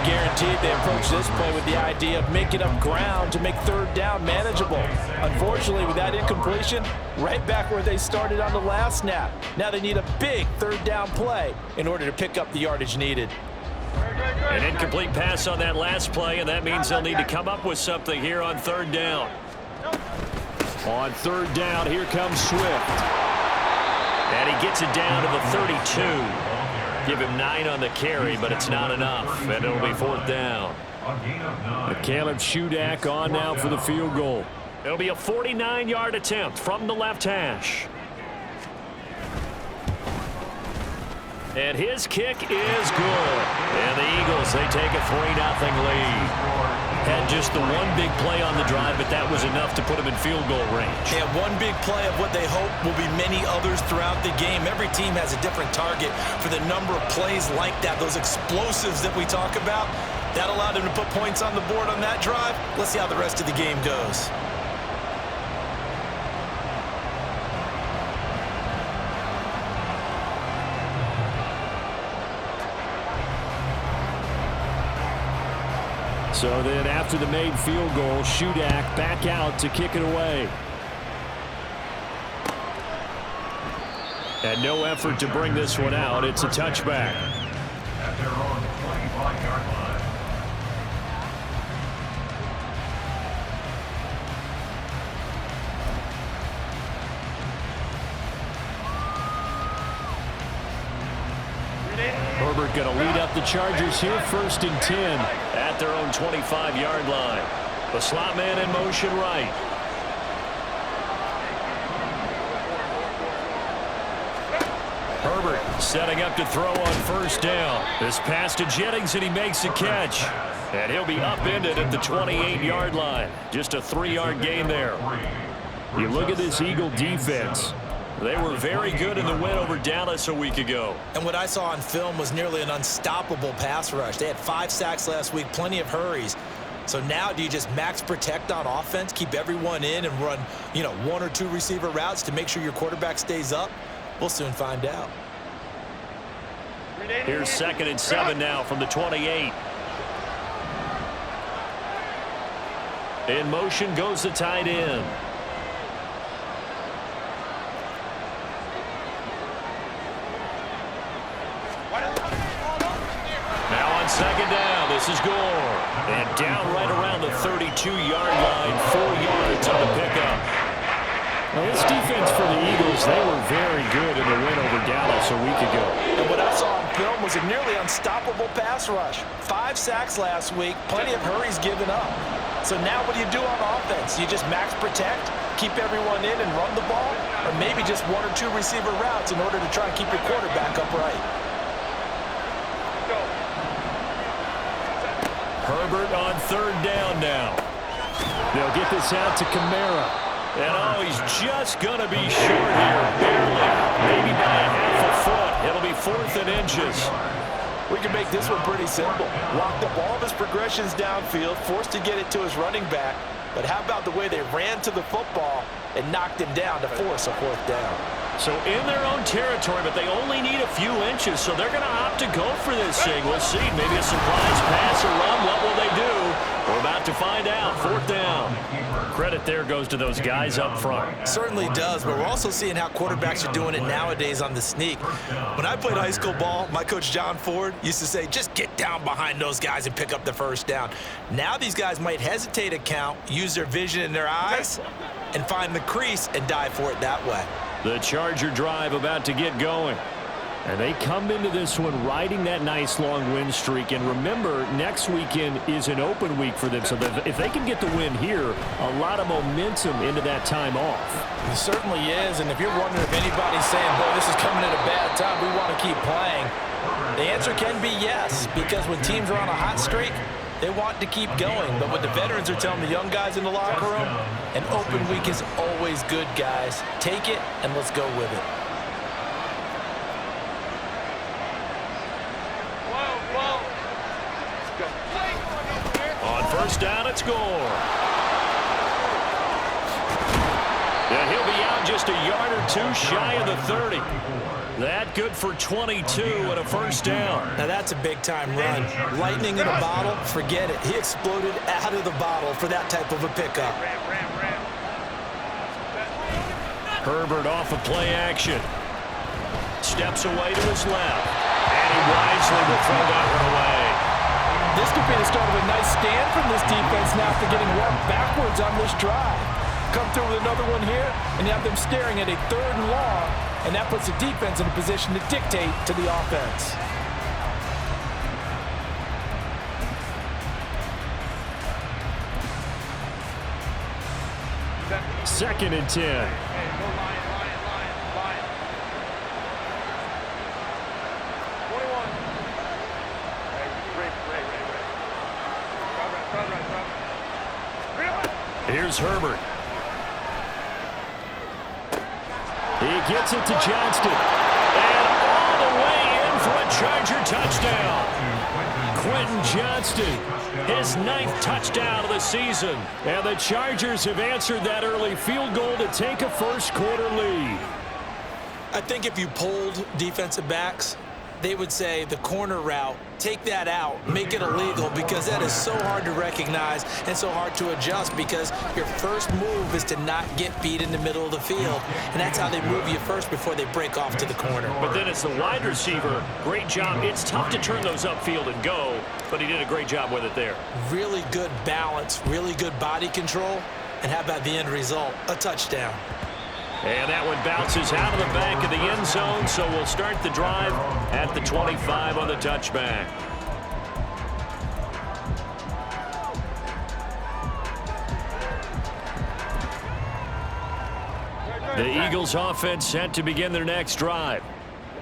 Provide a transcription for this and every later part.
guaranteed they approach this play with the idea of making up ground to make third down manageable. Unfortunately, with that incompletion, right back where they started on the last snap. Now they need a big third down play in order to pick up the yardage needed. An incomplete pass on that last play, and that means they'll need to come up with something here on third down. On third down, here comes Swift. And he gets it down to the 32. Give him 9 on the carry, but it's not enough, and it'll be fourth down. Caleb Shudak on now for the field goal. It'll be a 49-yard attempt from the left hash. And his kick is good. And the Eagles, they take a 3-0 lead. Had just the one big play on the drive, but that was enough to put them in field goal range. Yeah, one big play of what they hope will be many others throughout the game. Every team has a different target for the number of plays like that, those explosives that we talk about. That allowed them to put points on the board on that drive. Let's see how the rest of the game goes. So then after the made field goal, Shudak back out to kick it away. And no effort to bring this one out. It's a touchback. At their own 25-yard line. Herbert going to lead up the Chargers here, 1st and 10 at their own 25-yard line. The slot man in motion right. Herbert setting up to throw on first down. This pass to Jennings, and he makes the catch. And he'll be upended at the 28-yard line. Just a 3-yard gain there. You look at this Eagle defense. They were very good in the win over Dallas a week ago. And what I saw on film was nearly an unstoppable pass rush. They had 5 sacks last week, plenty of hurries. So now do you just max protect on offense, keep everyone in and run, 1 or 2 receiver routes to make sure your quarterback stays up? We'll soon find out. Here's 2nd and 7 now from the 28. In motion goes the tight end. Now on 2nd down, this is Gore. And down right around the 32-yard line, 4 yards on the pickup. Now this defense for the Eagles, they were very good in the win over Dallas a week ago. And what I saw on film was a nearly unstoppable pass rush. 5 sacks last week, plenty of hurries given up. So now what do you do on offense? You just max protect, keep everyone in and run the ball, or maybe just 1 or 2 receiver routes in order to try and keep your quarterback upright. Herbert on 3rd down now. They'll get this out to Kamara. And he's just going to be short here, barely, maybe by a half a foot. It'll be 4th and inches. We can make this one pretty simple. Locked up all of his progressions downfield, forced to get it to his running back. But how about the way they ran to the football and knocked him down to force a 4th down? So in their own territory, but they only need a few inches, so they're going to opt to go for this thing. We'll see. Maybe a surprise pass or run. What will they do? We're about to find out. 4th down. Credit there goes to those guys up front. Certainly does, but we're also seeing how quarterbacks are doing it nowadays on the sneak. When I played high school ball, my coach John Ford used to say, just get down behind those guys and pick up the 1st down. Now these guys might hesitate a count, use their vision in their eyes, and find the crease and dive for it that way. The Charger drive about to get going. And they come into this one riding that nice long win streak. And remember, next weekend is an open week for them. So if they can get the win here, a lot of momentum into that time off. It certainly is. And if you're wondering if anybody's saying, boy, this is coming at a bad time, we want to keep playing, the answer can be yes. Because when teams are on a hot streak, they want to keep going. But what the veterans are telling the young guys in the locker room, an open week is always good, guys. Take it and let's go with it. On 1st down, it's Gore. And he'll be out just a yard or 2 shy of the 30. That good for 22 and a first down. Now that's a big-time run. Lightning in a bottle, forget it. He exploded out of the bottle for that type of a pickup. Herbert off of play action. Steps away to his left. And he wisely will throw that one away. This could be the start of a nice stand from this defense now after getting walked backwards on this drive. Come through with another one here, and you have them staring at a 3rd and long, and that puts the defense in a position to dictate to the offense. Second and 10. Here's Herbert. He gets it to Johnston. And all the way in for a Charger touchdown. Quentin Johnston, his 9th touchdown of the season. And the Chargers have answered that early field goal to take a first-quarter lead. I think if you polled defensive backs, they would say the corner route, take that out, make it illegal, because that is so hard to recognize and so hard to adjust, because your first move is to not get beat in the middle of the field, and that's how they move you first before they break off to the corner. But then it's the wide receiver. Great job. It's tough to turn those upfield and go, but he did a great job with it there. Really good balance, really good body control, and how about the end result? A touchdown. And that one bounces out of the back of the end zone, so we'll start the drive at the 25 on the touchback. The Eagles offense set to begin their next drive.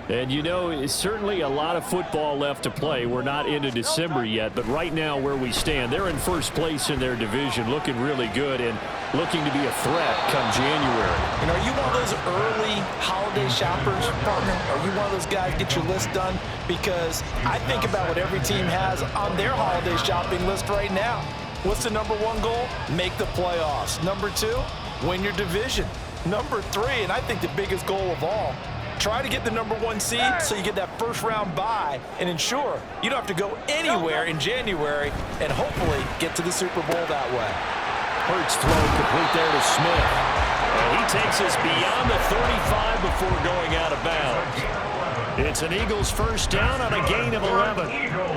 And, you know, it's certainly a lot of football left to play. We're not into December yet, but right now where we stand, they're in first place in their division, looking really good and looking to be a threat come January. And are you one of those early holiday shoppers, partner? Are you one of those guys get your list done? Because I think about what every team has on their holiday shopping list right now. What's the number 1 goal? Make the playoffs. Number 2, win your division. Number 3, and I think the biggest goal of all, try to get the number 1 seed so you get that first-round bye and ensure you don't have to go anywhere in January and hopefully get to the Super Bowl that way. Hurts throw complete there to Smith. And he takes us beyond the 35 before going out of bounds. It's an Eagles first down on a gain of 11.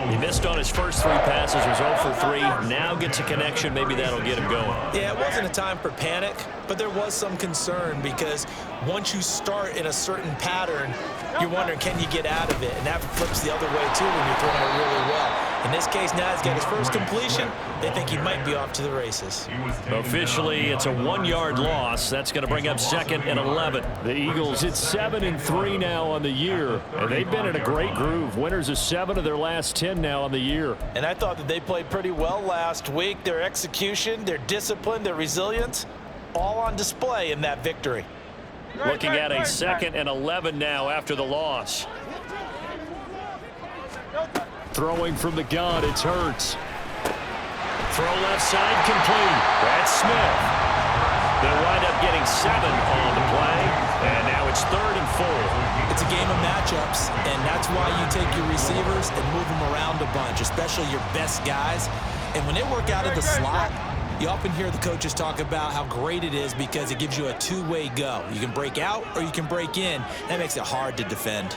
He missed on his first 3 passes, was 0 for 3. Now gets a connection. Maybe that'll get him going. Yeah, it wasn't a time for panic, but there was some concern because once you start in a certain pattern, you're wondering, can you get out of it? And that flips the other way, too, when you're throwing it really well. In this case, now he's got his first completion. They think he might be off to the races. Officially, it's a 1-yard loss. That's going to bring up 2nd and 11. The Eagles, it's 7-3 now on the year, and they've been in a great groove. Winners of 7 of their last 10 now on the year. And I thought that they played pretty well last week. Their execution, their discipline, their resilience, all on display in that victory. Looking at a 2nd and 11 now after the loss. Throwing from the gun, it's Hurts. Throw left side complete. That's Smith. They'll wind up getting 7 on the play, and now it's 3rd and 4. It's a game of matchups, and that's why you take your receivers and move them around a bunch, especially your best guys. And when they work out of the slot, you often hear the coaches talk about how great it is because it gives you a 2-way go. You can break out or you can break in. That makes it hard to defend.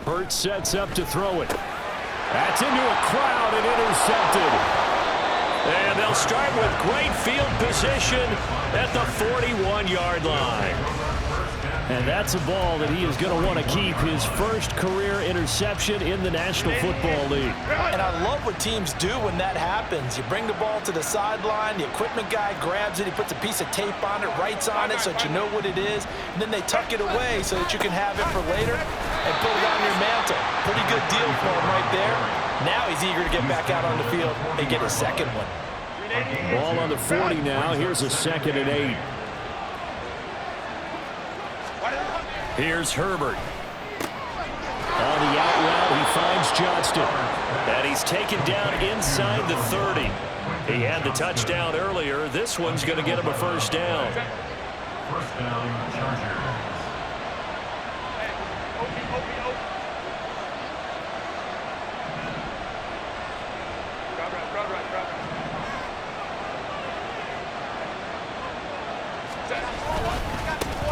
Hurts sets up to throw it. That's into a crowd and intercepted. And they'll start with great field position at the 41-yard line. And that's a ball that he is going to want to keep, his first career interception in the National Football League. And I love what teams do when that happens. You bring the ball to the sideline, the equipment guy grabs it, he puts a piece of tape on it, writes on it so that you know what it is, and then they tuck it away so that you can have it for later and put it on your mantle. Pretty good deal for him right there. Now he's eager to get back out on the field and get his second one. Ball on the 40 now. Here's a 2nd and 8. Here's Herbert. finds Johnston. And he's taken down inside the 30. He had the touchdown earlier. This one's going to get him a first down. First down, Chargers.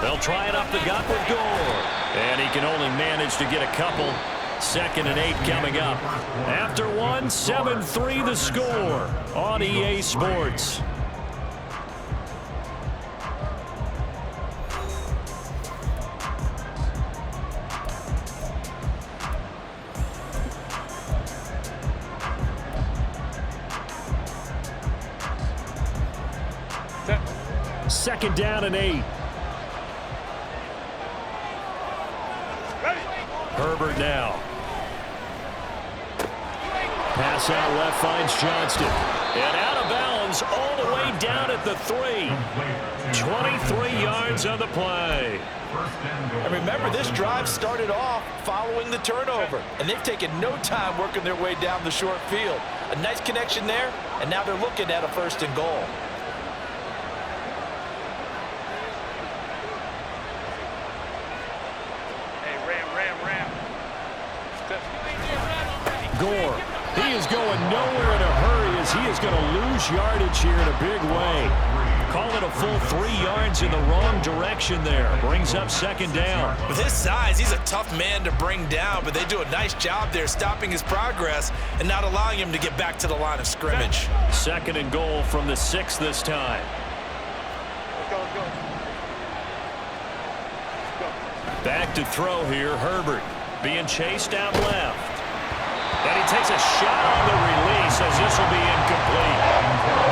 They'll try it up the gut with Gore. And he can only manage to get a couple. 2nd and 8 coming up. After one, 7-3 the score on EA Sports. Second down and 8. Herbert now. Pass out left finds Johnston. And out of bounds all the way down at the 3. 23 yards on the play. And remember, this drive started off following the turnover. And they've taken no time working their way down the short field. A nice connection there, and now they're looking at a 1st and goal. Gore. He is going nowhere in a hurry as he is going to lose yardage here in a big way. Call it a full 3 yards in the wrong direction there. Brings up 2nd down. With his size, he's a tough man to bring down, but they do a nice job there stopping his progress and not allowing him to get back to the line of scrimmage. 2nd and goal from the 6 this time. Back to throw here, Herbert. Being chased out left. And he takes a shot on the release as this will be incomplete.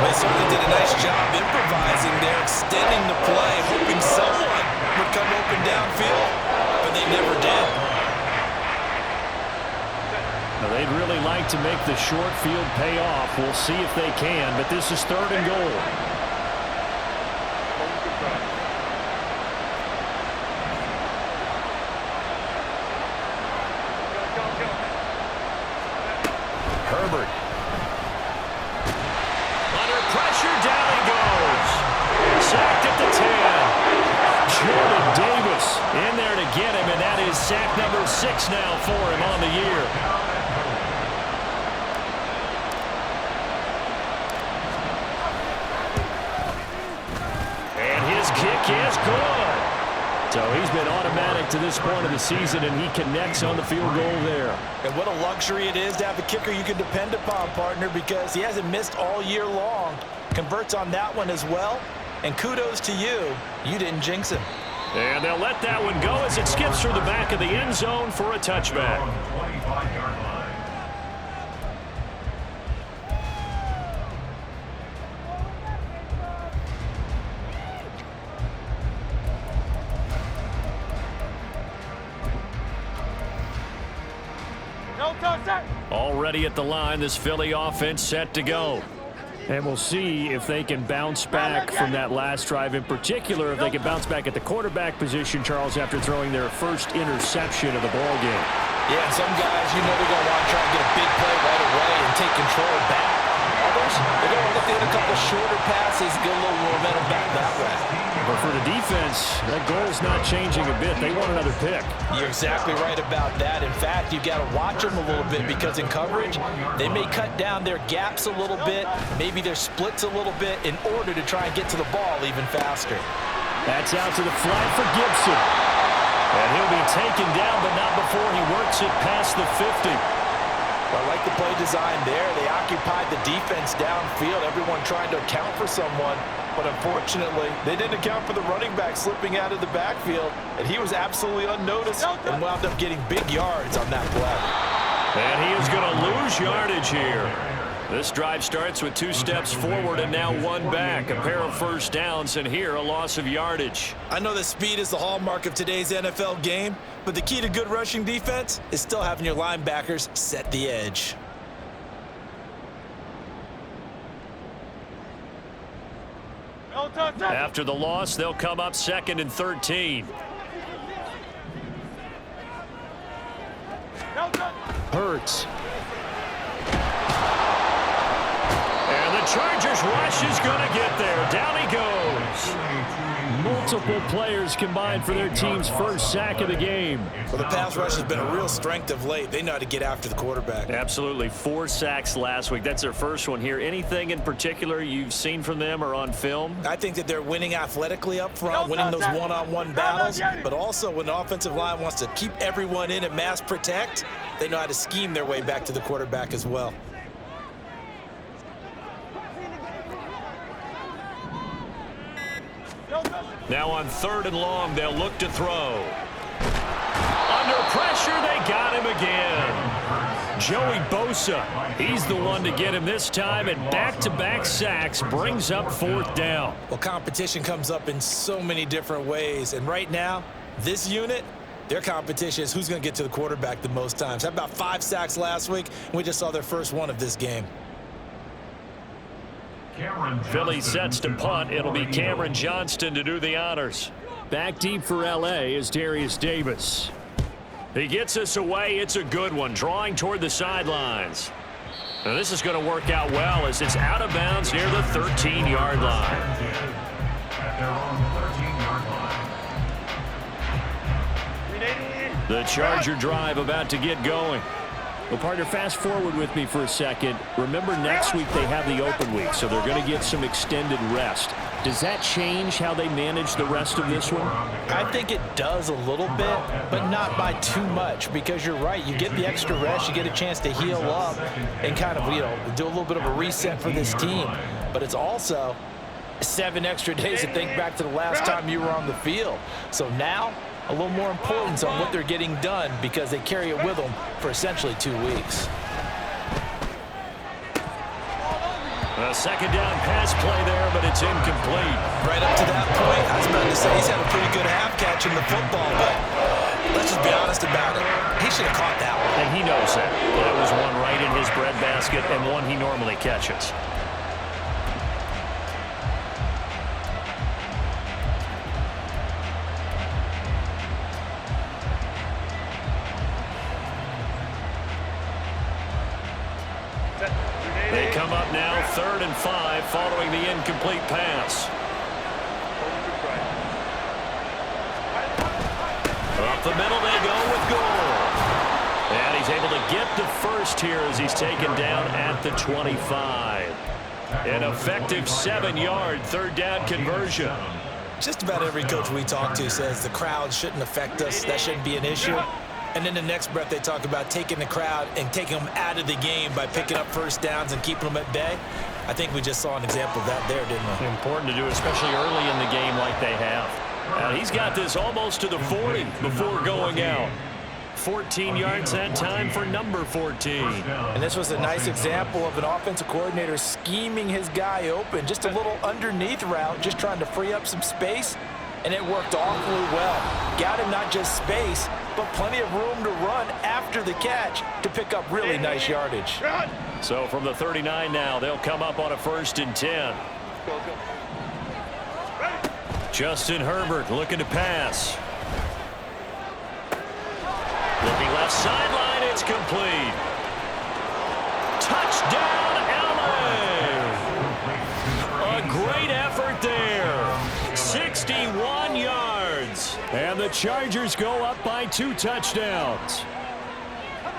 They certainly did a nice job improvising there, extending the play, hoping someone would come open downfield, but they never did. Now, they'd really like to make the short field pay off. We'll see if they can, but this is 3rd and goal. Herbert. Under pressure, down he goes. Sacked at the 10. Jordan Davis in there to get him, and that is sack number 6 now for him on the year. And his kick is good. So he's been automatic to this point of the season, and he connects on the field goal there. And what a luxury it is to have a kicker you can depend upon, partner, because he hasn't missed all year long. Converts on that one as well. And kudos to you. You didn't jinx him. And they'll let that one go as it skips through the back of the end zone for a touchback. 25-yard line. Already at the line, this Philly offense set to go. And we'll see if they can bounce back from that last drive, in particular if they can bounce back at the quarterback position, Charles, after throwing their first interception of the ball game. Yeah, and some guys, you know, they're going to want to try and get a big play right away and take control back. Others, they're going to look at a couple shorter passes, get a little momentum back that way. But for the defense, that goal's not changing a bit. They want another pick. You're exactly right about that. In fact, you've got to watch them a little bit because in coverage, they may cut down their gaps a little bit, maybe their splits a little bit in order to try and get to the ball even faster. That's out to the flat for Gibson. And he'll be taken down, but not before he works it past the 50. Well, I like the play design there. They occupied the defense downfield, everyone trying to account for someone. But unfortunately, they didn't account for the running back slipping out of the backfield, and he was absolutely unnoticed and wound up getting big yards on that play. And he is going to lose yardage here. This drive starts with 2 steps forward and now 1 back. A pair of first downs, and here a loss of yardage. I know that speed is the hallmark of today's NFL game, but the key to good rushing defense is still having your linebackers set the edge. After the loss, they'll come up 2nd and 13. Hurts. And the Chargers rush is going to get there. Down he goes. Multiple players combined for their team's first sack of the game. Well, the pass rush has been a real strength of late. They know how to get after the quarterback. Absolutely. 4 sacks last week. That's their first one here. Anything in particular you've seen from them or on film? I think that they're winning athletically up front, winning those one-on-one battles, but also when the offensive line wants to keep everyone in and mass protect, they know how to scheme their way back to the quarterback as well. Now on 3rd and long, they'll look to throw. Under pressure, they got him again. Joey Bosa, he's the one to get him this time, and back-to-back sacks brings up 4th down. Well, competition comes up in so many different ways, and right now, this unit, their competition is who's going to get to the quarterback the most times. How about 5 sacks last week? We just saw their first one of this game. Philly sets to punt. It'll be Cameron Johnston to do the honors. Back deep for L.A. is Darius Davis. He gets us away. It's a good one, drawing toward the sidelines. Now this is going to work out well as it's out of bounds near the 13-yard line. The Charger drive about to get going. Well, partner, fast forward with me for a second. Remember, next week they have the open week, so they're going to get some extended rest. Does that change how they manage the rest of this one? I think it does a little bit, but not by too much, because you're right. You get the extra rest, you get a chance to heal up and kind of, do a little bit of a reset for this team. But it's also 7 extra days to think back to the last time you were on the field. So now, a little more importance on what they're getting done because they carry it with them for essentially 2 weeks. A 2nd down pass play there, but it's incomplete. Right up to that point, I was about to say he's had a pretty good half catching the football, but let's just be honest about it. He should have caught that one. And he knows that. That was one right in his breadbasket and one he normally catches. They come up now 3rd and 5 following the incomplete pass. Up the middle they go with goal. And he's able to get the first here as he's taken down at the 25. An effective 7-yard 3rd down conversion. Just about every coach we talk to says the crowd shouldn't affect us. That shouldn't be an issue. And in the next breath, they talk about taking the crowd and taking them out of the game by picking up first downs and keeping them at bay. I think we just saw an example of that there, didn't we? Important to do, especially early in the game like they have. Now he's got this almost to the 40 before going out. 14 yards that time for number 14. And this was a nice example of an offensive coordinator scheming his guy open. Just a little underneath route, just trying to free up some space. And it worked awfully well. Got him not just space, but plenty of room to run after the catch to pick up really nice yardage. So from the 39 now, they'll come up on a 1st and 10. Justin Herbert looking to pass. Looking left sideline, it's complete. Touchdown, LA! A great effort there. 61 yards. And the Chargers go up by 2 touchdowns.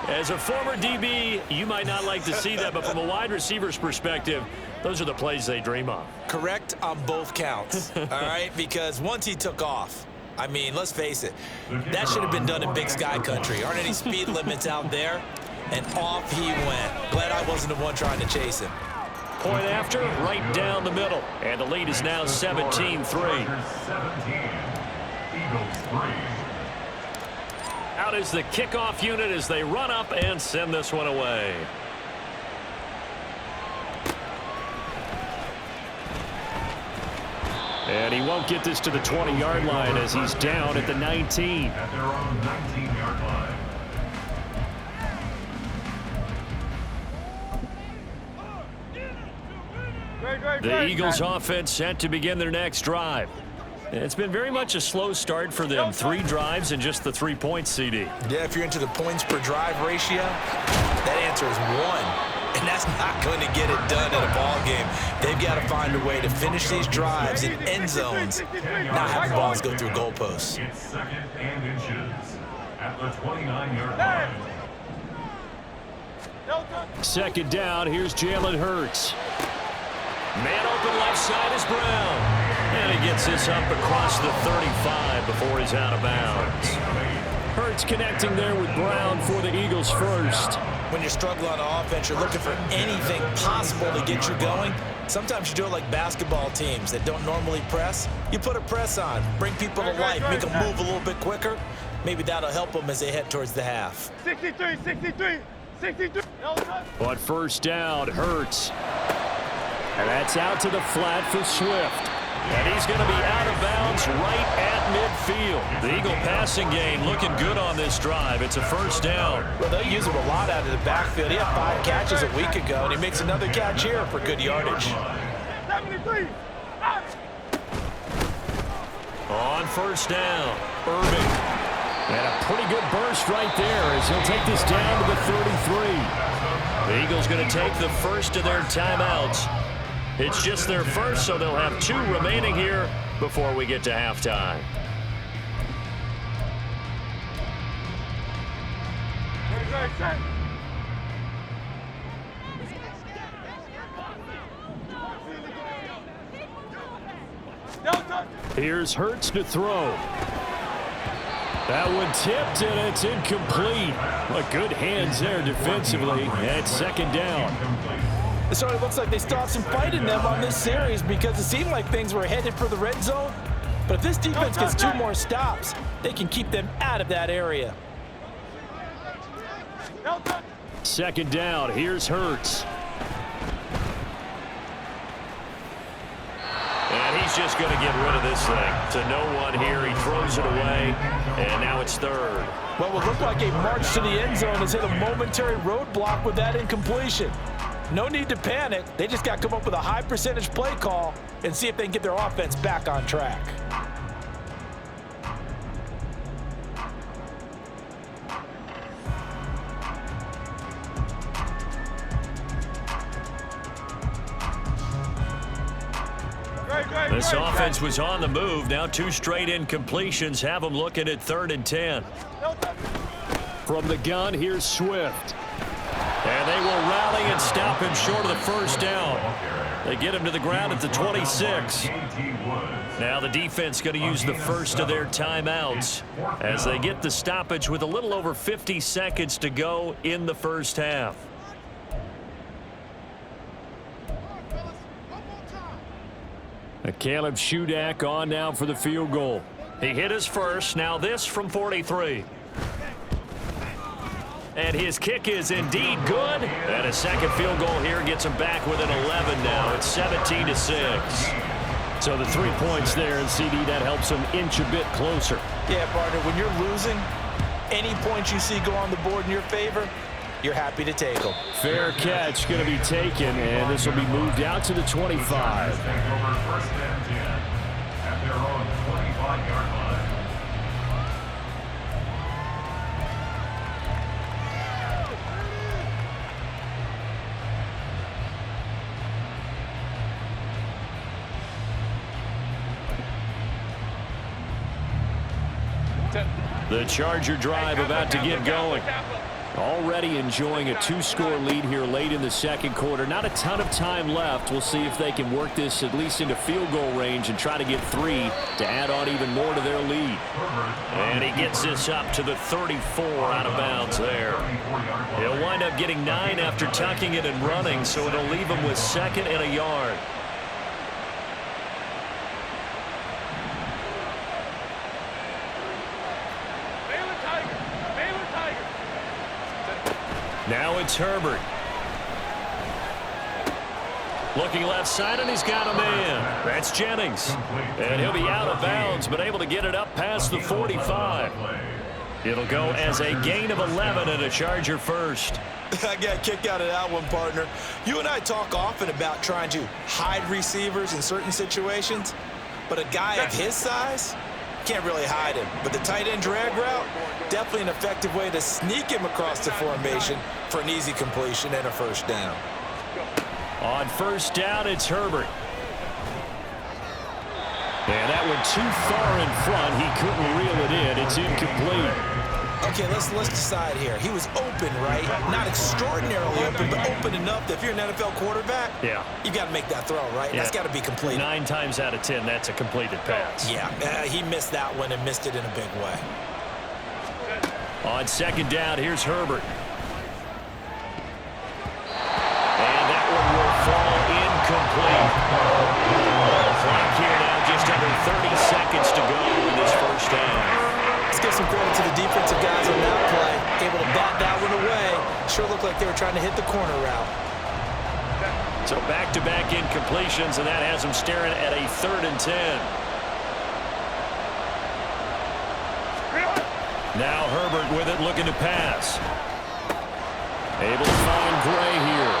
As a former DB, you might not like to see that, but from a wide receiver's perspective, those are the plays they dream of. Correct on both counts, all right? Because once he took off, I mean, let's face it, that should have been done in Big Sky Country. Aren't any speed limits out there? And off he went. Glad I wasn't the one trying to chase him. Point after, right down the middle. And the lead is now 17-3. 17. Eagles 3. Out is the kickoff unit as they run up and send this one away. And he won't get this to the 20-yard line as he's down at the 19. At their own 19-yard line. The Eagles offense set to begin their next drive. It's been very much a slow start for them. 3 drives and just the 3 points, CD. Yeah, if you're into the points per drive ratio, that answer is 1. And that's not going to get it done in a ball game. They've got to find a way to finish these drives in end zones, not have the balls go through goalposts. It's second and inches at the 29-yard line. Second down, here's Jalen Hurts. Man open left side is Brown. And he gets this up across the 35 before he's out of bounds. Hurts connecting there with Brown for the Eagles first. When you're struggling on offense, you're looking for anything possible to get you going. Sometimes you do it like basketball teams that don't normally press. You put a press on, bring people to life, make them move a little bit quicker. Maybe that'll help them as they head towards the half. 63. But first down, Hurts. And that's out to the flat for Swift. And he's going to be out of bounds right at midfield. The Eagle passing game looking good on this drive. It's a first down. Well, they'll use him a lot out of the backfield. He had 5 catches a week ago, and he makes another catch here for good yardage. 73. On first down, Irving. And a pretty good burst right there as he'll take this down to the 33. The Eagles going to take the first of their timeouts. It's just their first, so they'll have 2 remaining here before we get to halftime. Here's Hurts to throw. That one tipped, and it's incomplete. But good hands there defensively, and it's second down. It sort of looks like they still have some fight in them on this series because it seemed like things were headed for the red zone. But if this defense gets 2 more stops, they can keep them out of that area. Second down, here's Hurts. And he's just going to get rid of this thing. To no one here, he throws it away, and now it's third. What would look like a march to the end zone has hit a momentary roadblock with that incompletion. No need to panic. They just got to come up with a high percentage play call and see if they can get their offense back on track. This offense was on the move. Now 2 straight incompletions have them looking at 3rd and 10. From the gun, here's Swift. And they will rally and stop him short of the first down. They get him to the ground at the 26. Now the defense going to use the first of their timeouts as they get the stoppage with a little over 50 seconds to go in the first half. Caleb Shudak on now for the field goal. He hit his first. Now this from 43. And his kick is indeed good. And a second field goal here gets him back within 11 now. It's 17-6. So the 3 points there, and CD, that helps him inch a bit closer. Yeah, partner, when you're losing, any points you see go on the board in your favor, you're happy to take them. Fair catch going to be taken, and this will be moved out to the 25. First and 10 at their own 25-yard line. The Charger drive about to get going. Already enjoying a 2-score lead here late in the second quarter. Not a ton of time left. We'll see if they can work this at least into field goal range and try to get 3 to add on even more to their lead. And he gets this up to the 34 out of bounds there. He'll wind up getting 9 after tucking it and running, so it'll leave him with 2nd and a yard. Now it's Herbert. Looking left side, and he's got a man. That's Jennings. And he'll be out of bounds, but able to get it up past the 45. It'll go as a gain of 11 and a Charger first. I got a kick out of that one, partner. You and I talk often about trying to hide receivers in certain situations. But a guy of his size, can't really hide him. But the tight end drag route, definitely an effective way to sneak him across the formation for an easy completion and a first down. On first down, it's Herbert. And that went too far in front. He couldn't reel it in. It's incomplete. Okay, let's decide here. He was open, right? Not extraordinarily open, but open enough that if you're an NFL quarterback, you got to make that throw, right? That's got to be completed. 9 times out of 10, that's a completed pass. Yeah, he missed that one and missed it in a big way. On second down, here's Herbert. And that one will fall incomplete. Clock here now, just under 30 seconds to go in this first half. Let's give some credit to the defensive guys on that play. Able to bat that one away. Sure looked like they were trying to hit the corner route. So back-to-back incompletions, and that has them staring at a 3rd and 10. Now Herbert with it, looking to pass. Able to find Gray here.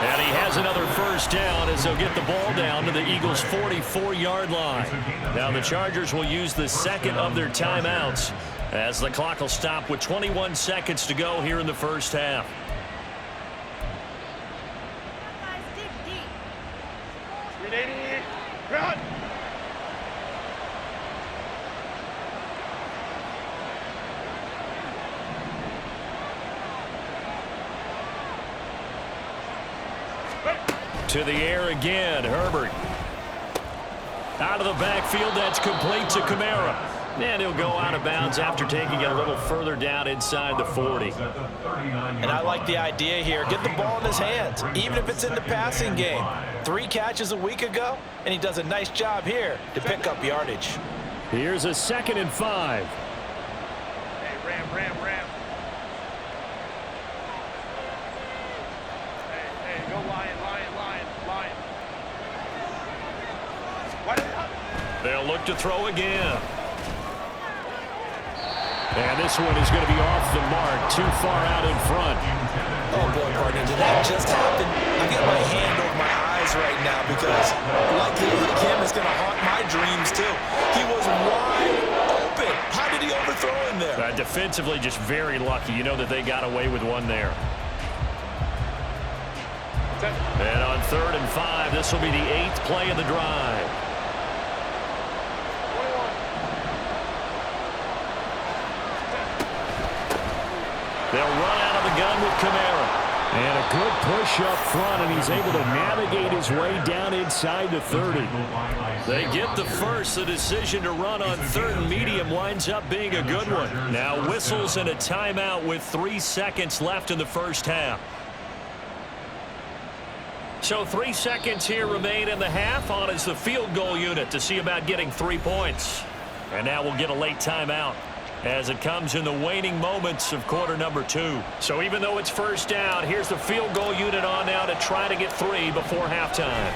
And he has another first down as they'll get the ball down to the Eagles' 44-yard line. Now the Chargers will use the second of their timeouts as the clock will stop with 21 seconds to go here in the first half. To the air again, Herbert. Out of the backfield, that's complete to Kamara. And he'll go out of bounds after taking it a little further down inside the 40. And I like the idea here. Get the ball in his hands, even if it's in the passing game. 3 catches a week ago, and he does a nice job here to pick up yardage. Here's a 2nd and 5. Hey, Ram. Hey, go Lion. They'll look to throw again. And this one is going to be off the mark, too far out in front. Oh, boy, partner, did that just happen? I got my hand over my eyes right now because likely him is going to haunt my dreams, too. He was wide open. How did he overthrow him there? Defensively, just very lucky. You know that they got away with one there. And on 3rd and 5, this will be the 8th play of the drive. They'll run out of the gun with Kamara. And a good push up front, and he's able to navigate his way down inside the 30. They get the first. The decision to run on 3rd and medium winds up being a good one. Now whistles and a timeout with 3 seconds left in the first half. So 3 seconds here remain in the half. On is the field goal unit to see about getting 3 points. And now we'll get a late timeout as it comes in the waning moments of quarter number 2. So even though it's first down, here's the field goal unit on now to try to get 3 before halftime.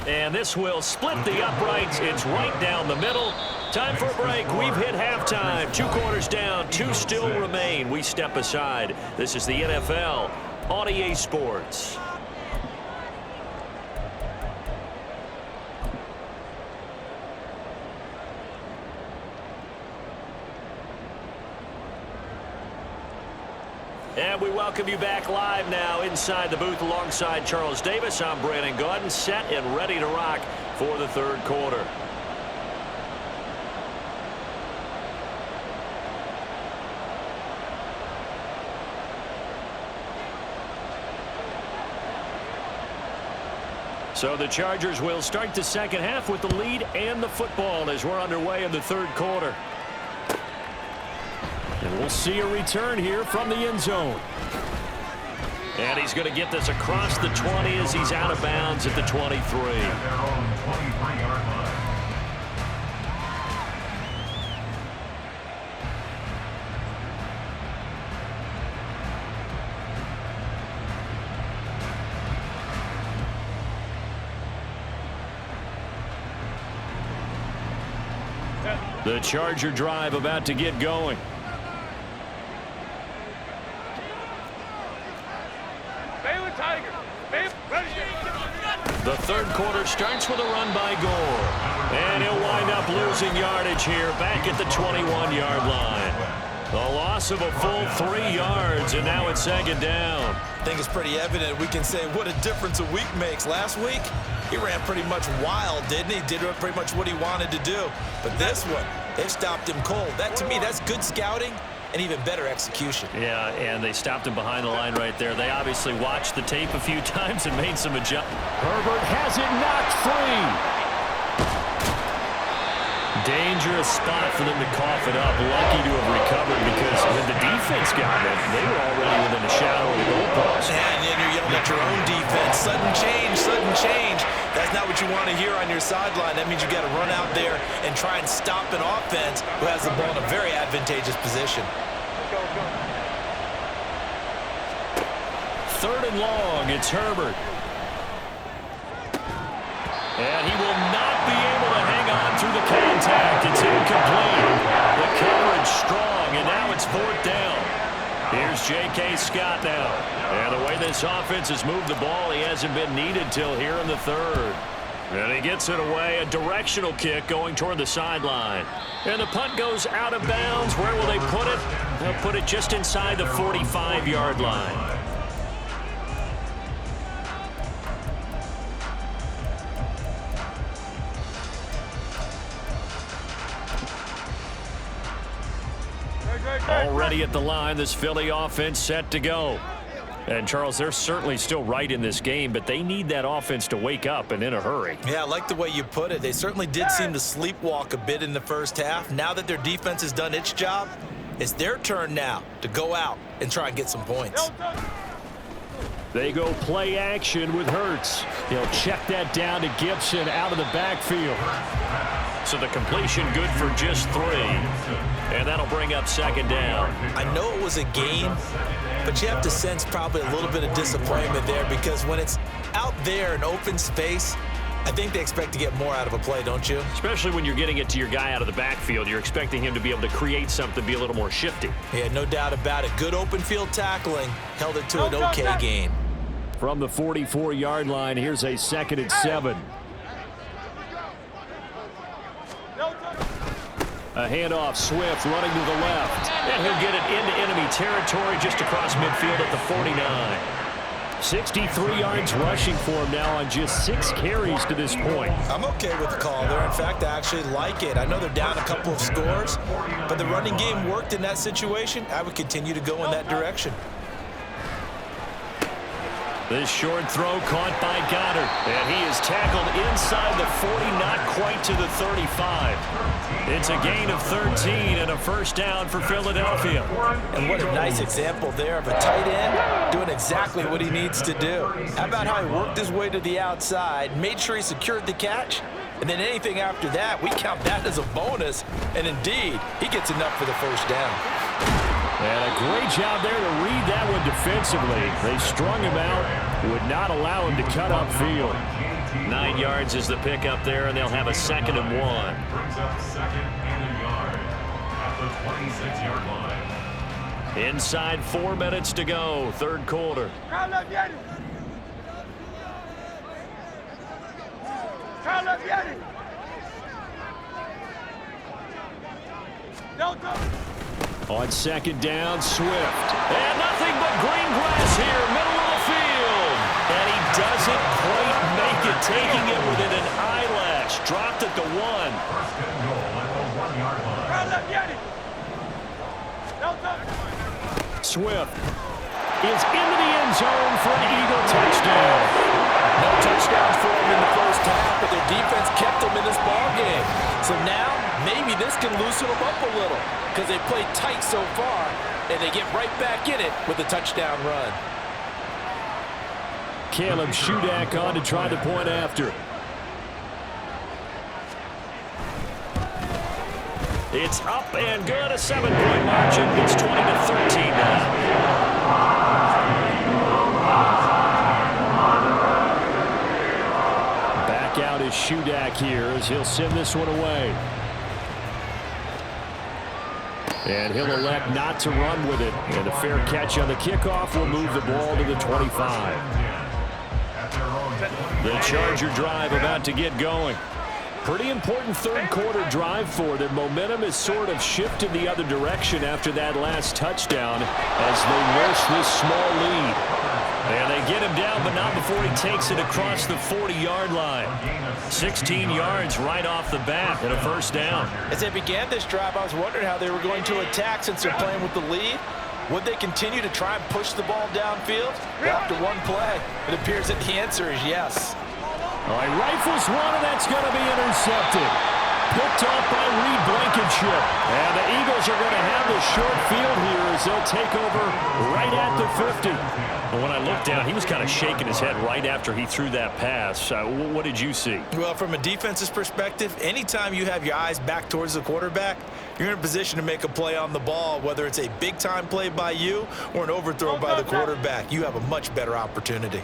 And this will split the uprights. It's right down the middle. Time for a break. We've hit halftime. 2 quarters down, 2 still remain. We step aside. This is the NFL on EA Sports. And we welcome you back live now inside the booth alongside Charles Davis. I'm Brandon Gaudin, set and ready to rock for the 3rd quarter. So the Chargers will start the second half with the lead and the football as we're underway in the 3rd quarter. And we'll see a return here from the end zone. And he's going to get this across the 20 as he's out of bounds at the 23. At their own 23-yard line. The Charger drive about to get going. The The third quarter starts with a run by Gore. And he'll wind up losing yardage here back at the 21-yard line. A loss of a full 3 yards, and now it's second down. I think it's pretty evident. We can say what a difference a week makes. Last week, he ran pretty much wild, didn't he? Did pretty much what he wanted to do. But this one, they've stopped him cold. That, to me, that's good scouting and even better execution. Yeah, and they stopped him behind the line right there. They obviously watched the tape a few times and made some adjustments. Herbert has it knocked free. Dangerous spot for them to cough it up. Lucky to have recovered because when the defense got it, they were already within a shadow of the goalpost. And then you're yelling at your own defense. Sudden change, sudden change. That's not what you want to hear on your sideline. That means you got to run out there and try and stop an offense who has the ball in a very advantageous position. Third and long, it's Herbert. And he will not be able to hang on through the contact. It's incomplete. The coverage strong, and now it's fourth down. Here's J.K. Scott now. And the way this offense has moved the ball, he hasn't been needed till here in the third. And he gets it away, a directional kick going toward the sideline. And the punt goes out of bounds. Where will they put it? They'll put it just inside the 45-yard line. Already at the line, this Philly offense set to go. And, Charles, they're certainly still right in this game, but they need that offense to wake up and in a hurry. Yeah, I like the way you put it. They certainly did seem to sleepwalk a bit in the first half. Now that their defense has done its job, it's their turn now to go out and try and get some points. They go play action with Hurts. He'll check that down to Gibson out of the backfield. So the completion good for just 3. And that'll bring up second down. I know it was a gain, but you have to sense probably a little bit of disappointment there because when it's out there in open space, I think they expect to get more out of a play, don't you? Especially when you're getting it to your guy out of the backfield. You're expecting him to be able to create something, be a little more shifty. Yeah, no doubt about it. Good open field tackling. Held it to an okay gain. From the 44-yard line, here's a 2nd and 7. A handoff, Swift running to the left. And he'll get it into enemy territory just across midfield at the 49. 63 yards rushing for him now on just 6 carries to this point. I'm okay with the call there. In fact, I actually like it. I know they're down a couple of scores, but the running game worked in that situation. I would continue to go in that direction. This short throw caught by Goddard. And he is tackled inside the 40, not quite to the 35. It's a gain of 13 and a first down for Philadelphia. And what a nice example there of a tight end doing exactly what he needs to do. How about how he worked his way to the outside, made sure he secured the catch, and then anything after that, we count that as a bonus. And indeed, he gets enough for the first down. And a great job there to read that one defensively. They strung him out, would not allow him to cut upfield. 9 yards is the pickup there, and they'll have a 2nd and 1. Brings up 2nd and a yard at the 26-yard line. Inside 4 minutes to go, third quarter. On 2nd down, Swift. And nothing but green grass here, middle of the field. And he doesn't quite make it, taking it within an eyelash. Dropped at the 1. First and goal at the 1-yard line. Swift is into the end zone for an Eagle touchdown. No touchdowns for him in the first half, but their defense kept him in this ballgame. So now, maybe this can loosen them up a little because they played tight so far, and they get right back in it with a touchdown run. Caleb Shudak on to try the point after. It's up and good, a 7-point margin. It's 20-13 now. Back out is Shudak here as he'll send this one away. And he'll elect not to run with it. And a fair catch on the kickoff will move the ball to the 25. At their own 25. The Charger drive about to get going. Pretty important third quarter drive for them. Momentum has sort of shifted the other direction after that last touchdown as they nurse this small lead. And they get him down, but not before he takes it across the 40-yard line. 16 yards right off the bat and a first down. As they began this drive, I was wondering how they were going to attack since they're playing with the lead. Would they continue to try and push the ball downfield? After one play, it appears that the answer is yes. All right, rifles one, and that's going to be intercepted. Picked off by Reed Blankenship. And the Eagles are going to have the short field here as they'll take over right at the 50. Well, when I looked down, he was kind of shaking his head right after he threw that pass. What did you see? Well, from a defense's perspective, anytime you have your eyes back towards the quarterback, you're in a position to make a play on the ball, whether it's a big-time play by you or an overthrow by the quarterback. You have a much better opportunity.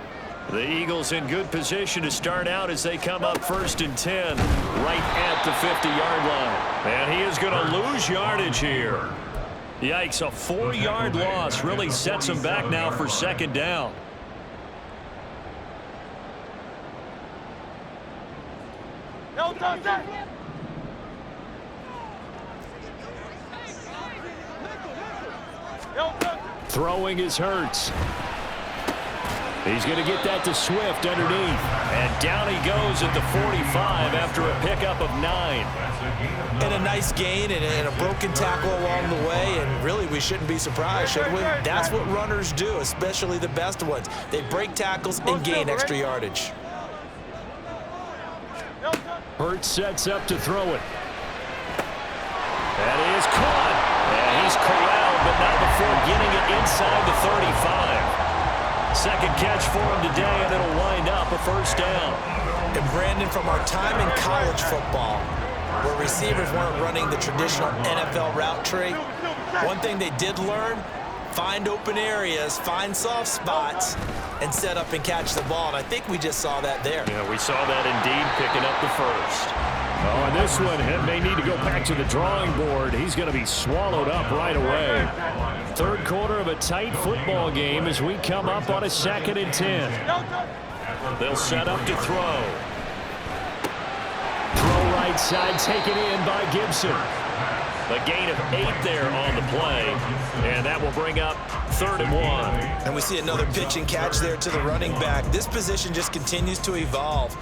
The Eagles in good position to start out as they come up 1st and 10 right at the 50-yard line. And he is going to lose yardage here. Yikes, a 4-yard loss really sets him back now for 2nd down. Throwing is Hurts. He's going to get that to Swift underneath. And down he goes at the 45 after a pickup of 9. And a nice gain and a broken tackle along the way. And really, we shouldn't be surprised, should we? That's what runners do, especially the best ones. They break tackles and gain extra yardage. Hurts sets up to throw it. That is caught. And he's corralled, but not before getting it inside the 35. Second catch for him today, and it'll wind up a first down. And Brandon, from our time in college football, where receivers weren't running the traditional NFL route tree, one thing they did learn, find open areas, find soft spots, and set up and catch the ball. And I think we just saw that there. Yeah, we saw that indeed, picking up the first. Oh, and this one may need to go back to the drawing board. He's going to be swallowed up right away. Third quarter of a tight football game as we come up on a 2nd and 10. They'll set up to throw. Throw right side, taken in by Gibson. A gain of 8 there on the play, and that will bring up 3rd and 1. And we see another pitch and catch there to the running back. This position just continues to evolve.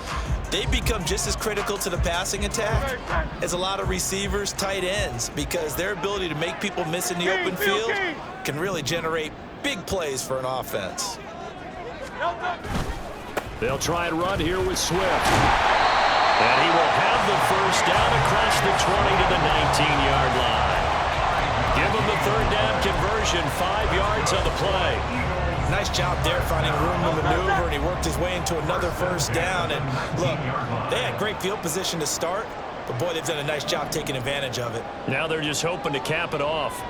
They become just as critical to the passing attack as a lot of receivers, tight ends, because their ability to make people miss in the open field can really generate big plays for an offense. They'll try and run here with Swift. And he will have the first down across the 20 to the 19-yard line. Give him the 3rd down conversion, 5 yards on the play. Nice job there finding room to maneuver, and he worked his way into another first down. And look, they had great field position to start, but boy, they've done a nice job taking advantage of it. Now they're just hoping to cap it off.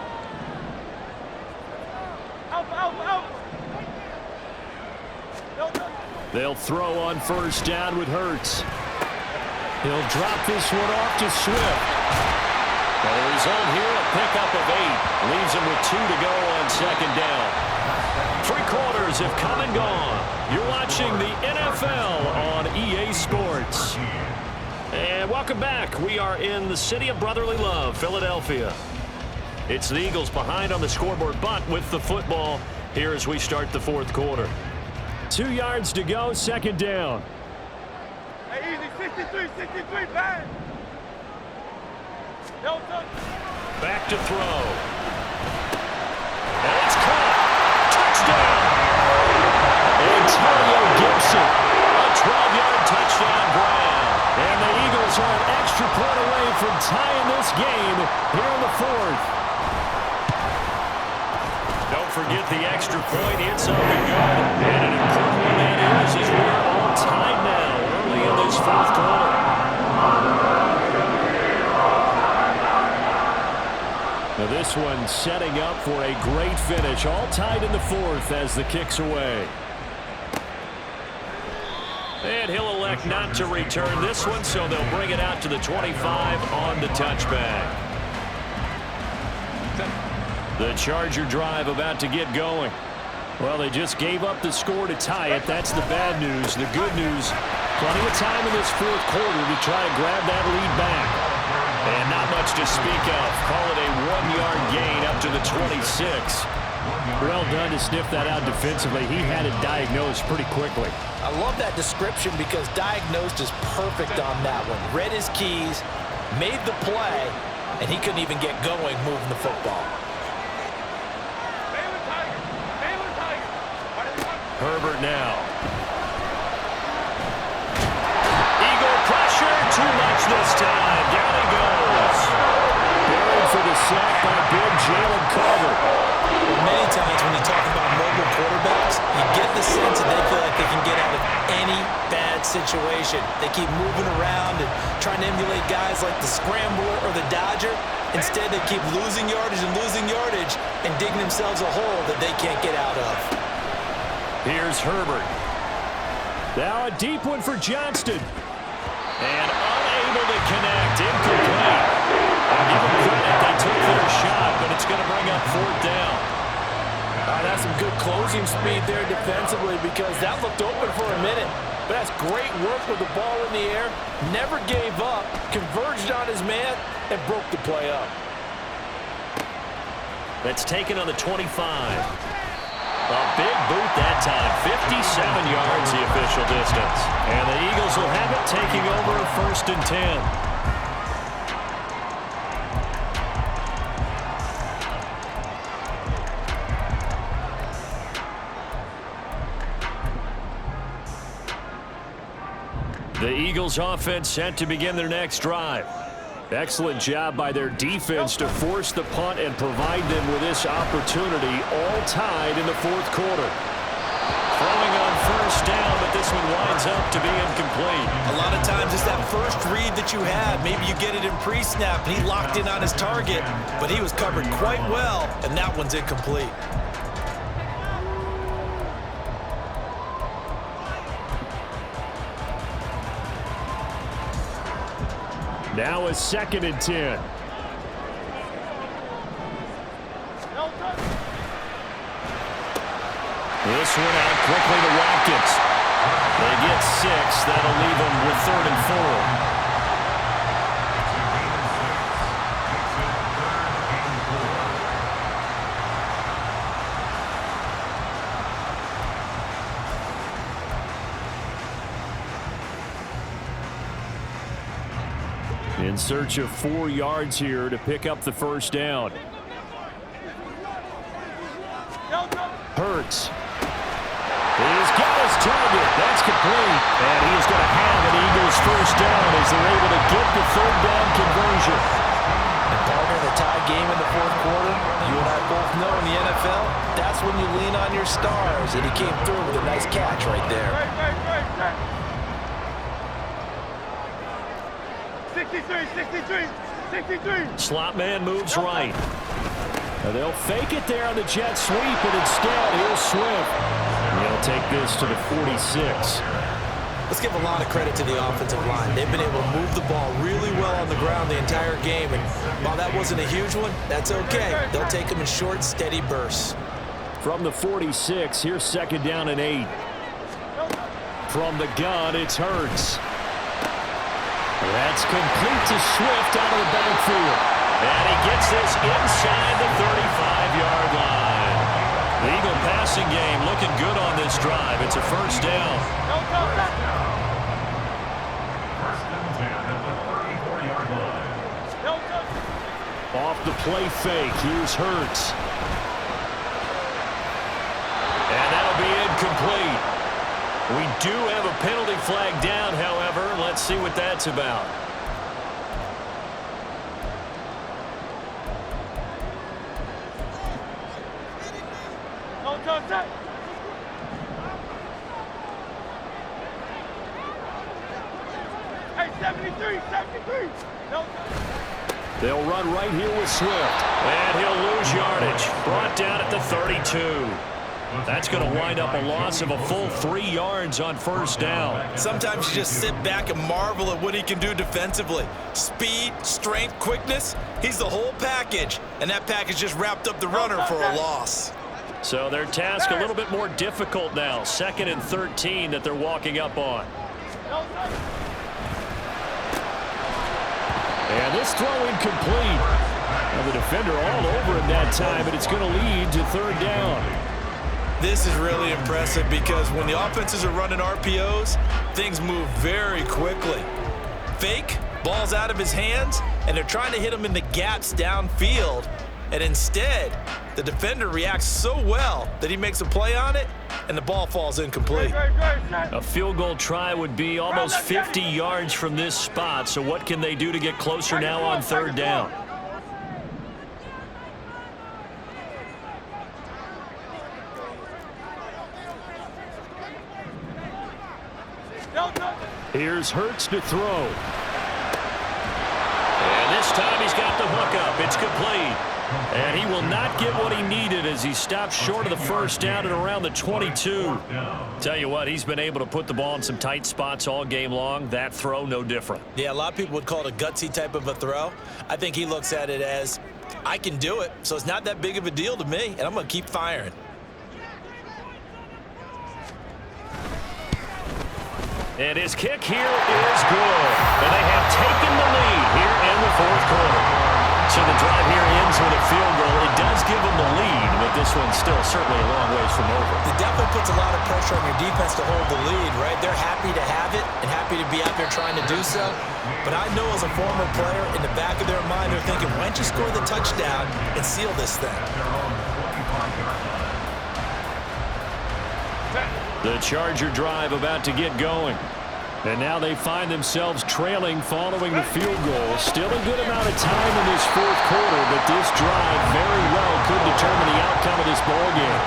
They'll throw on first down with Hurts. He'll drop this one off to Swift. The result here, a pickup of 8. Leaves him with 2 to go on 2nd down. 3 quarters have come and gone. You're watching the NFL on EA Sports. And welcome back. We are in the city of brotherly love, Philadelphia. It's the Eagles behind on the scoreboard, but with the football here as we start the 4th quarter. 2 yards to go, 2nd down. Hey, easy, 63, bang. Back to throw. And it's caught. Touchdown. Antonio Gibson. A 12-yard touchdown grab. And the Eagles are an extra point away from tying this game here in the 4th. Don't forget the extra point. It's up and good. And an important one that is as we are all tied now early in this 4th quarter. Now this one setting up for a great finish. All tied in the 4th as the kick's away. And he'll elect not to return this one, so they'll bring it out to the 25 on the touchback. The Charger drive about to get going. Well, they just gave up the score to tie it. That's the bad news. The good news, plenty of time in this fourth quarter to try to grab that lead back. And not much to speak of. Call it a 1-yard gain up to the 26. Well done to sniff that out defensively. He had it diagnosed pretty quickly. I love that description because diagnosed is perfect on that one. Read his keys, made the play, and he couldn't even get going moving the football. Herbert now. Eagle pressure, too much this time. Down he goes. Buried for the sack by big Jalen Carter. Many times when you talk about mobile quarterbacks, you get the sense that they feel like they can get out of any bad situation. They keep moving around and trying to emulate guys like the Scrambler or the Dodger. Instead, they keep losing yardage and digging themselves a hole that they can't get out of. Here's Herbert. Now a deep one for Johnston. And unable to connect. Incomplete. I'll give them credit. They took their shot, but it's going to bring up fourth down. That's some good closing speed there defensively because that looked open for a minute. But that's great work with the ball in the air. Never gave up. Converged on his man and broke the play up. That's taken on the 25. A big boot that time. 57 yards the official distance. And the Eagles will have it taking over 1st and 10. The Eagles offense set to begin their next drive. Excellent job by their defense to force the punt and provide them with this opportunity, all tied in the fourth quarter. Throwing on 1st down, but this one winds up to be incomplete. A lot of times it's that first read that you have. Maybe you get it in pre-snap, and he locked in on his target, but he was covered quite well, and that one's incomplete. Now a 2nd and 10. This one out quickly to Watkins. They get 6. That'll leave them with 3rd and 4. In search of 4 yards here to pick up the 1st down. Hurts. He's got his target. That's complete. And he is going to have an Eagles 1st down as they're able to get the 3rd down conversion. And partner, the tie game in the fourth quarter, you and I both know in the NFL, that's when you lean on your stars. And he came through with a nice catch right there. 63. Slot man moves right. Now they'll fake it there on the jet sweep, and instead, here's Swift. He'll take this to the 46. Let's give a lot of credit to the offensive line. They've been able to move the ball really well on the ground the entire game, and while that wasn't a huge one, that's okay. They'll take them in short, steady bursts. From the 46, here's 2nd down and 8. From the gun, it's Hurts. That's complete to Swift out of the backfield. And he gets this inside the 35-yard line. The Eagle passing game looking good on this drive. It's a 1st down. 1st and 10 at the 34-yard line. Off the play fake, here's Hurts. And that'll be incomplete. We do have a penalty flag down, however. Let's see what that's about. Hey, 73. They'll run right here with Swift. And he'll lose yardage. Brought down at the 32. That's going to wind up a loss of a full 3 yards on 1st down. Sometimes you just sit back and marvel at what he can do defensively. Speed, strength, quickness, he's the whole package. And that package just wrapped up the runner for a loss. So their task a little bit more difficult now. 2nd and 13 that they're walking up on. And this throw incomplete. And the defender all over him that time, and it's going to lead to 3rd down. This is really impressive because when the offenses are running RPOs, things move very quickly. Fake, ball's out of his hands, and they're trying to hit him in the gaps downfield. And instead, the defender reacts so well that he makes a play on it, and the ball falls incomplete. A field goal try would be almost 50 yards from this spot. So what can they do to get closer now on 3rd down? Here's Hurts to throw. And this time he's got the hook up. It's complete. And he will not get what he needed as he stopped short of the 1st down at around the 22. Tell you what, he's been able to put the ball in some tight spots all game long. That throw, no different. Yeah, a lot of people would call it a gutsy type of a throw. I think he looks at it as, I can do it, so it's not that big of a deal to me, and I'm going to keep firing. And his kick here is good. And they have taken the lead here in the 4th quarter. So the drive here ends with a field goal. It does give them the lead, but this one's still certainly a long ways from over. It definitely puts a lot of pressure on your defense to hold the lead, right? They're happy to have it and happy to be out there trying to do so. But I know as a former player, in the back of their mind, they're thinking, why don't you score the touchdown and seal this thing? The Charger drive about to get going. And now they find themselves trailing following the field goal. Still a good amount of time in this 4th quarter, but this drive very well could determine the outcome of this ball game.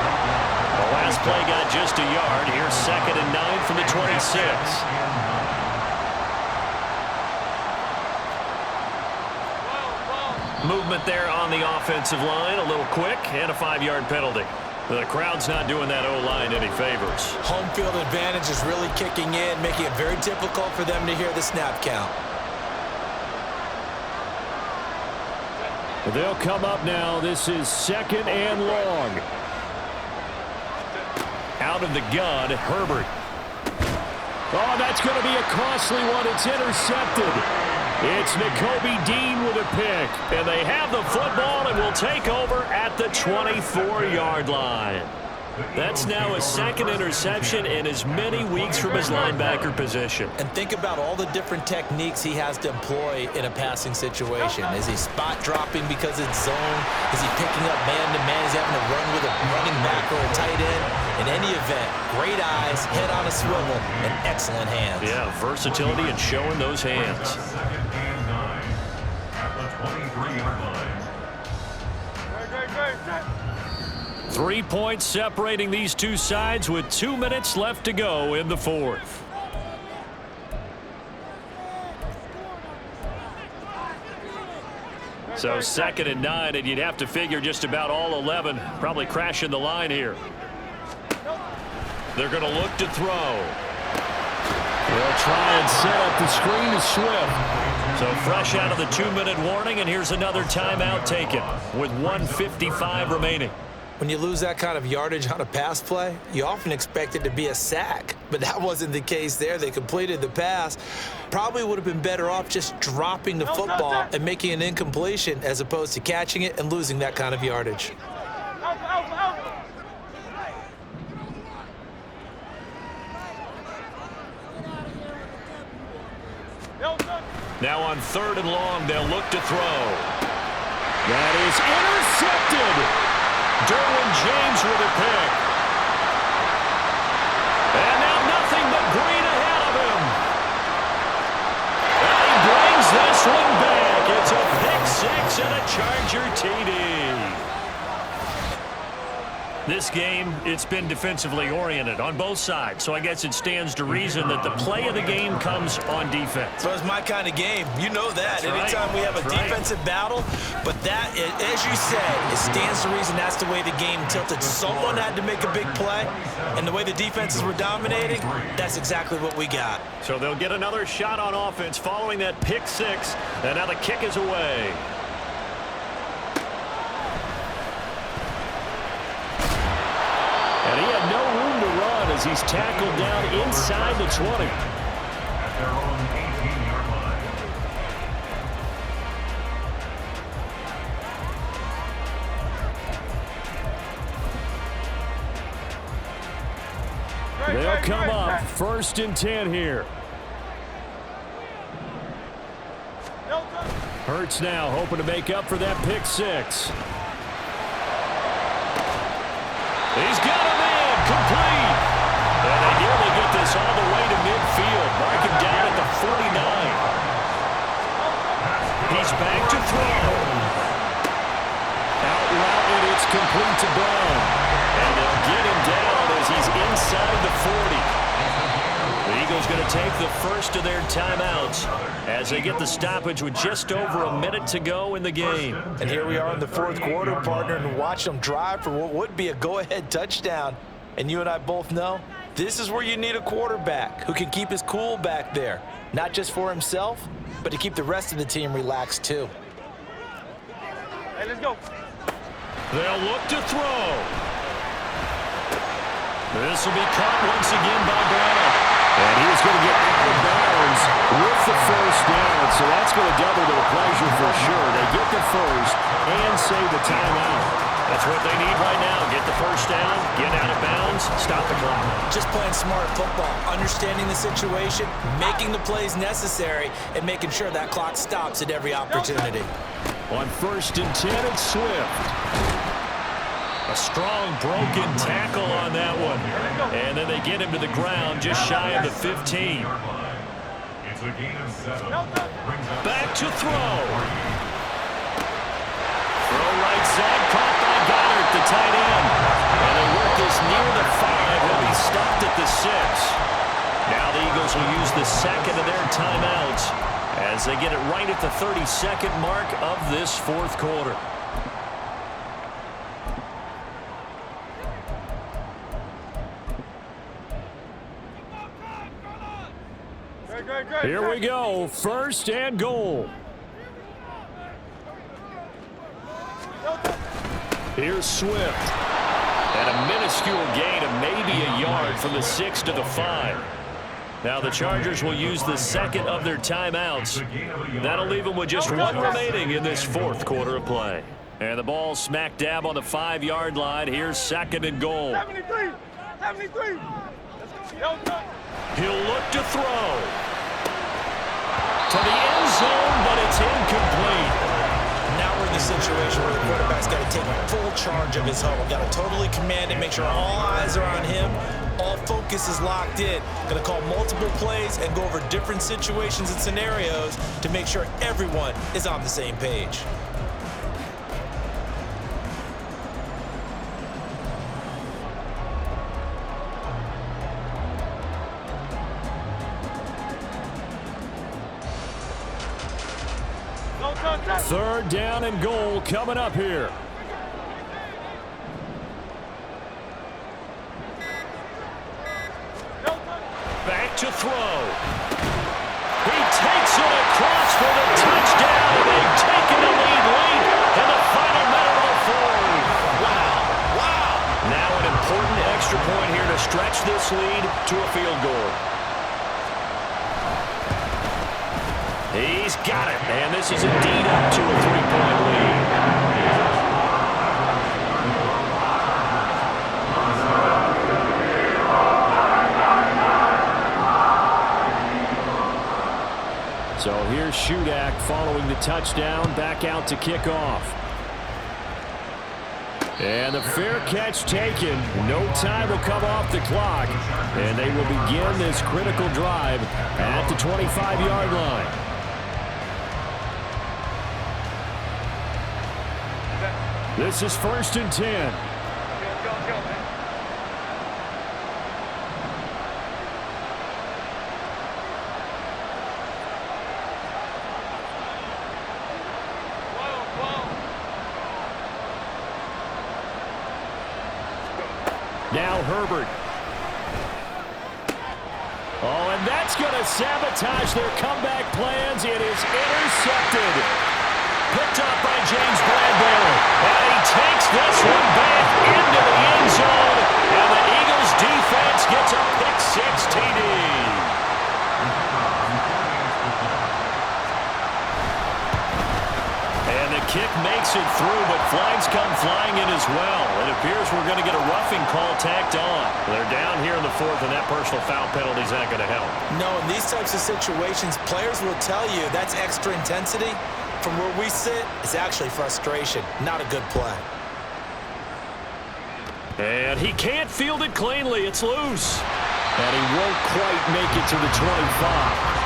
The last play got just a yard. Here's 2nd and 9 from the 26. Movement there on the offensive line, a little quick, and a 5-yard penalty. The crowd's not doing that O-line any favors. Home field advantage is really kicking in, making it very difficult for them to hear the snap count. They'll come up now. This is 2nd and long. Out of the gun, Herbert. Oh, that's going to be a costly one. It's intercepted. It's Nakobe Dean with a pick. And they have the football and will take over at the 24-yard line. That's now his 2nd interception in as many weeks from his linebacker position. And think about all the different techniques he has to employ in a passing situation. Is he spot dropping because it's zone? Is he picking up man-to-man? Is he having to run with a running back or a tight end? In any event, great eyes, head on a swivel, and excellent hands. Yeah, versatility and showing those hands. 2nd and 9 at the 23-yard line. 3 points separating these two sides with 2 minutes left to go in the 4th. So 2nd and 9, and you'd have to figure just about all 11 probably crashing the line here. They're going to look to throw. They'll try and set up the screen to Swift. So fresh out of the 2-minute warning, and here's another timeout taken with 1:55 remaining. When you lose that kind of yardage on a pass play, you often expect it to be a sack. But that wasn't the case there. They completed the pass. Probably would have been better off just dropping the football and making an incompletion as opposed to catching it and losing that kind of yardage. Now on 3rd and long, they'll look to throw. That is intercepted. Derwin James with a pick. And now nothing but green ahead of him. And he brings this one back. It's a pick 6 and a Charger TD. This game, it's been defensively oriented on both sides, so I guess it stands to reason that the play of the game comes on defense. So it's my kind of game. You know that. Anytime we have a defensive battle, but that, as you said, it stands to reason that's the way the game tilted. Someone had to make a big play, and the way the defenses were dominating, that's exactly what we got. So they'll get another shot on offense following that pick 6, and now the kick is away. as he's tackled down inside the 20. At their own 18-yard line. They'll come up 1st and 10 here. Hurts now hoping to make up for that pick six. He's got a man complete. And they nearly get this all the way to midfield. Mark him down at the 49. He's back to throw. Out route, and it's complete to Brown. And they'll get him down as he's inside of the 40. The Eagles going to take the first of their timeouts as they get the stoppage with just over a minute to go in the game. And here we are in the 4th quarter, partner, and watch them drive for what would be a go-ahead touchdown. And you and I both know this is where you need a quarterback who can keep his cool back there, not just for himself, but to keep the rest of the team relaxed too. Hey, let's go. They'll look to throw. This will be caught once again by Brown. And he's going to get out of bounds with the first down, so that's going to double their pleasure for sure. They get the first and save the timeout. That's what they need right now. Get the first down, get out of bounds, stop the clock. Just playing smart football, understanding the situation, making the plays necessary, and making sure that clock stops at every opportunity. On 1st and 10, it's Swift. A strong broken tackle on that one. And then they get him to the ground just shy of the 15. It's a gain of 7. Back to throw. Throw right side, caught by Goddard, the tight end. And they work this near the 5. He'll be stopped at the 6. Now the Eagles will use the second of their timeouts as they get it right at the 32nd mark of this 4th quarter. Here we go, 1st and goal. Here's Swift. And a minuscule gain of maybe a yard from the 6 to the 5. Now the Chargers will use the second of their timeouts. That'll leave them with just one remaining in this 4th quarter of play. And the ball smack dab on the 5-yard line. Here's 2nd and goal. 73. 73. Let's go. He'll look to throw. To the end zone, but it's incomplete. Now we're in the situation where the quarterback's got to take full charge of his huddle. Got to totally command it, make sure all eyes are on him. All focus is locked in. Going to call multiple plays and go over different situations and scenarios to make sure everyone is on the same page. Third down and goal coming up here. Back to throw. He takes it across for the touchdown, and they've taken the lead late in the final minute of the 4th. Wow. Now an important extra point here to stretch this lead to a field goal. He's got it, and this is indeed up to a 3-point lead. So here's Shudak following the touchdown, back out to kick off. And the fair catch taken. No time will come off the clock, and they will begin this critical drive at the 25-yard line. This is 1st and 10. Go, man. Now Herbert. Oh, and that's going to sabotage their comeback plans. It is intercepted. Picked up by James Bradbury. And he takes this one back into the end zone. And the Eagles defense gets a pick-6 TD. And the kick makes it through, but flags come flying in as well. It appears we're going to get a roughing call tacked on. They're down here in the fourth, and that personal foul penalty is not going to help. No, in these types of situations, players will tell you that's extra intensity. From where we sit, it's actually frustration, not a good play. And he can't field it cleanly. It's loose. And he won't quite make it to the 25.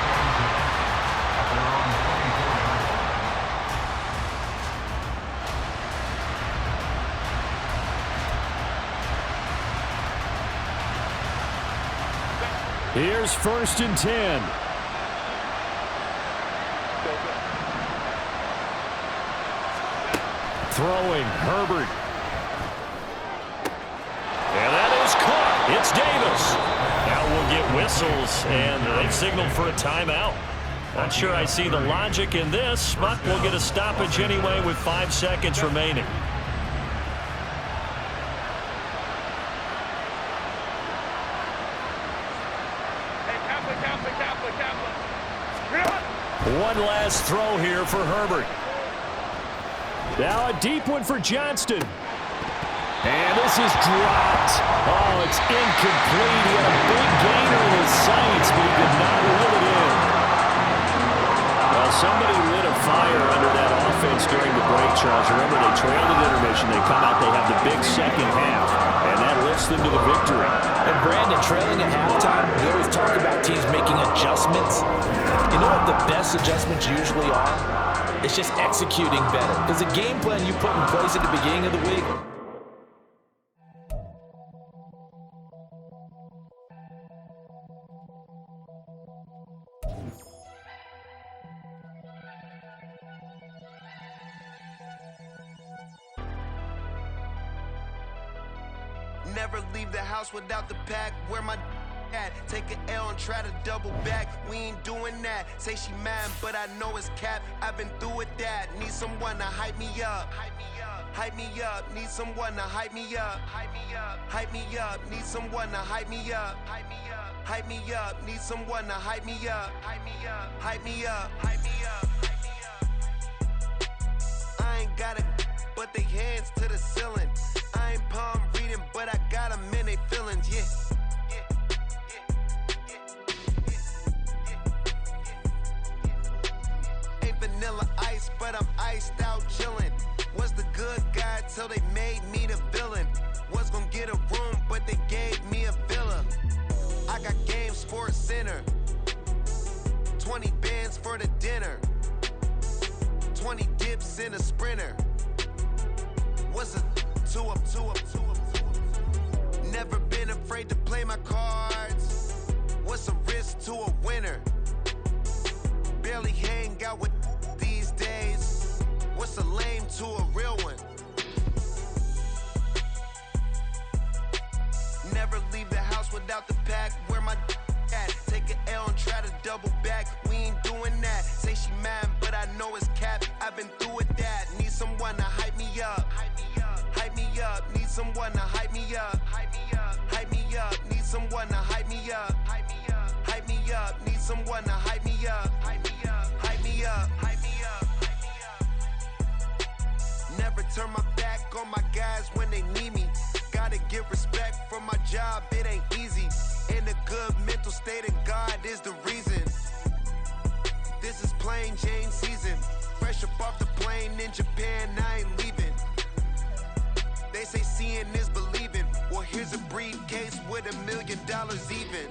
Here's 1st and 10. Throwing, Herbert. And that is caught. It's Davis. Now we'll get whistles, and they've signaled for a timeout. Not sure I see the logic in this, but we'll get a stoppage anyway with 5 seconds remaining. One last throw here for Herbert. Now a deep one for Johnston. And this is dropped. Oh, it's incomplete. He had a big gainer in his sights, but he did not reel it in. Well, somebody lit a fire under that offense during the break, Charles. Remember, they trailed at intermission. They come out, they have the big second half, and that lifts them to the victory. And Brandon, trailing at halftime, we always talk about teams making adjustments. You know what the best adjustments usually are? It's just executing better. Because the game plan you put in place at the beginning of the week, never leave the house without the pack. Where my at? Take an L and try to double back. We ain't doing that. Say she mad, but I know it's cap. I've been through with that. Need someone to hype me up. Hype me up. Hype me up. Need someone to hype me up. Hype me up. Hype me up. Need someone to hype me up. Hype me up. Hype me up. Need someone to hype me up. Hype me up. Hype me up. Hype me up. Hype me up. I ain't got it, but they hands to the ceiling. I ain't palm reading, but I got them in they feelings, yeah. Ain't vanilla ice, but I'm iced out chillin'. Was the good guy till they made me the villain. Was gonna get a room, but they gave me a villa. I got game Sports Center. 20 bands for the dinner. 20 dips in a sprinter. What's a 2 up, 2 up, 2 up, 2 up? Never been afraid to play my cards. What's a risk to a winner? Barely hang out with these days. What's a lame to a real one? Never leave the house without the pack. Where my at? Take an L and try to double back. We ain't doing that. Say she mad, but I know it's cap. I've been through with that. Need someone to hype me up. Hype me up. Hype me up. Need someone to hype me up. Hype me up. Hype me up. Need someone to hype me up. Hype me up. Hype me up. Need someone to hype me up. Hype me up. Hype me up. Hype me up. Hype me up. Never turn my back on my guys when they need me. Gotta give respect for my job. It ain't easy. In a good mental state, and God is the reason. This is plain Jane season. Fresh up off the plane in Japan, I ain't leaving. They say seeing is believing. Well, here's a briefcase with $1 million even.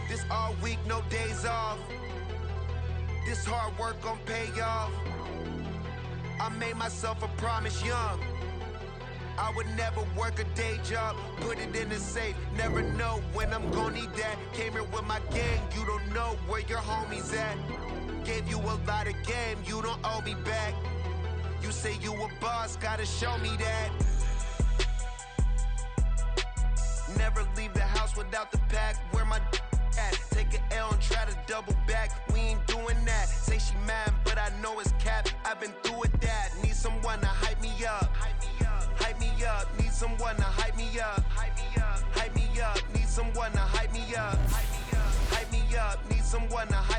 This all week, no days off. This hard work gon' pay off. I made myself a promise young. I would never work a day job, put it in the safe. Never know when I'm gon' need that. Came here with my gang, you don't know where your homies at. Gave you a lot of game, you don't owe me back. You say you a boss, gotta show me that. Never leave the house without the pack. Where my at? Take an L and try to double back. We ain't doing that. Say she mad, but I know it's cap. I've been through with that. Need someone to hype me up. Hype me up. Hype me up. Need someone to hype me up. Hype me up. someone to hype